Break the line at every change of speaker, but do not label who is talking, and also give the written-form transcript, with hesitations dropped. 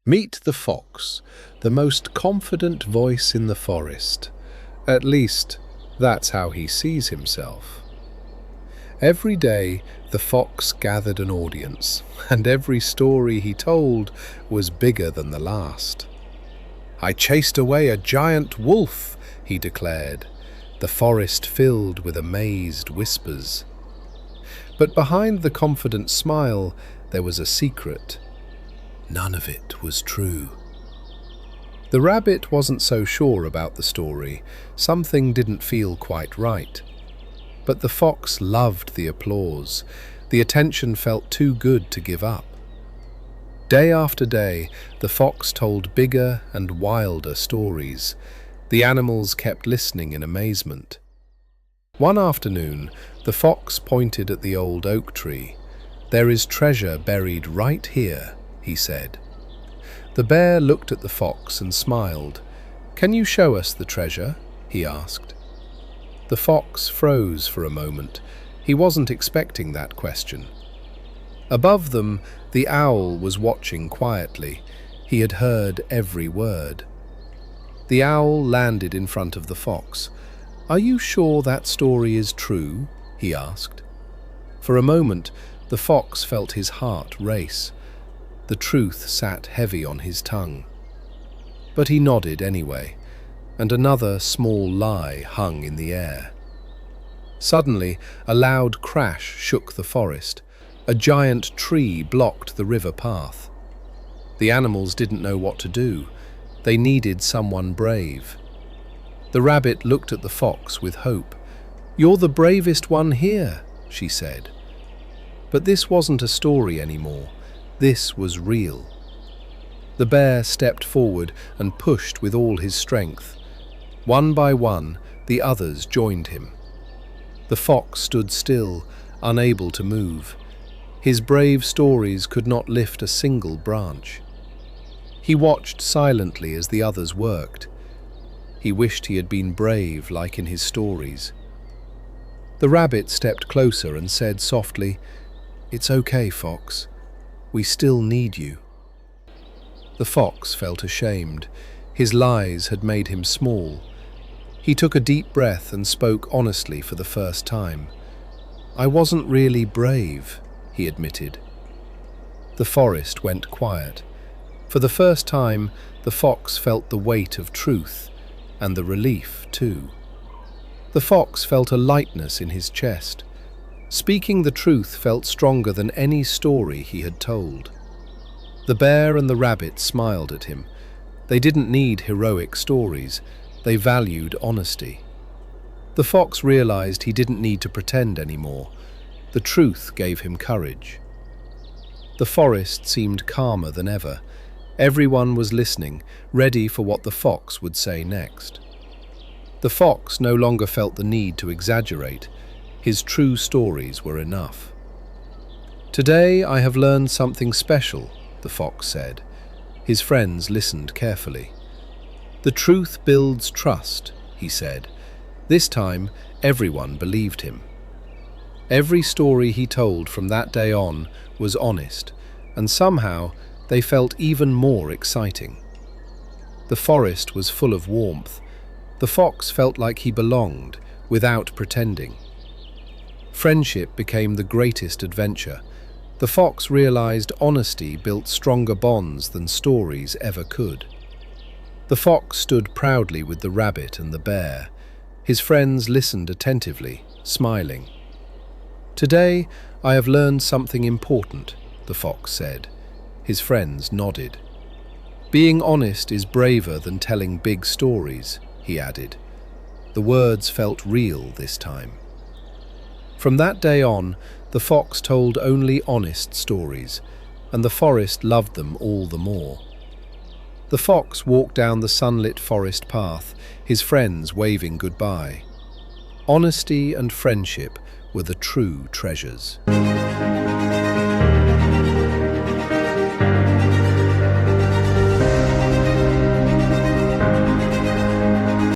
Meet the fox, the most confident voice in the forest. At least, that's how he sees himself. Every day, the fox gathered an audience, and every story he told was bigger than the last. "I chased away a giant wolf," he declared, the forest filled with amazed whispers. But behind the confident smile, there was a secret. None of it was true. The rabbit wasn't so sure about the story. Something didn't feel quite right. But the fox loved the applause. The attention felt too good to give up. Day after day, the fox told bigger and wilder stories. The animals kept listening in amazement. One afternoon, the fox pointed at the old oak tree. "There is treasure buried right here," he said. The bear looked at the fox and smiled. "Can you show us the treasure?" he asked. The fox froze for a moment. He wasn't expecting that question. Above them, the owl was watching quietly. He had heard every word. The owl landed in front of the fox. "Are you sure that story is true?" he asked. For a moment, the fox felt his heart race. The truth sat heavy on his tongue. But he nodded anyway, and another small lie hung in the air. Suddenly, a loud crash shook the forest. A giant tree blocked the river path. The animals didn't know what to do. They needed someone brave. The rabbit looked at the fox with hope. "You're the bravest one here," she said. But this wasn't a story anymore. This was real. The bear stepped forward and pushed with all his strength. One by one, the others joined him. The fox stood still, unable to move. His brave stories could not lift a single branch. He watched silently as the others worked. He wished he had been brave like in his stories. The rabbit stepped closer and said softly, "It's okay, Fox. We still need you." The fox felt ashamed. His lies had made him small. He took a deep breath and spoke honestly for the first time. "I wasn't really brave," he admitted. The forest went quiet. For the first time, the fox felt the weight of truth, and the relief too. The fox felt a lightness in his chest. Speaking the truth felt stronger than any story he had told. The bear and the rabbit smiled at him. They didn't need heroic stories. They valued honesty. The fox realized he didn't need to pretend anymore. The truth gave him courage. The forest seemed calmer than ever. Everyone was listening, ready for what the fox would say next. The fox no longer felt the need to exaggerate. His true stories were enough. "Today I have learned something special," the fox said. His friends listened carefully. "The truth builds trust," he said. This time, everyone believed him. Every story he told from that day on was honest, and somehow they felt even more exciting. The forest was full of warmth. The fox felt like he belonged, without pretending. Friendship became the greatest adventure. The fox realized honesty built stronger bonds than stories ever could. The fox stood proudly with the rabbit and the bear. His friends listened attentively, smiling. "Today, I have learned something important," the fox said. His friends nodded. "Being honest is braver than telling big stories," he added. The words felt real this time. From that day on, the fox told only honest stories, and the forest loved them all the more. The fox walked down the sunlit forest path, his friends waving goodbye. Honesty and friendship were the true treasures.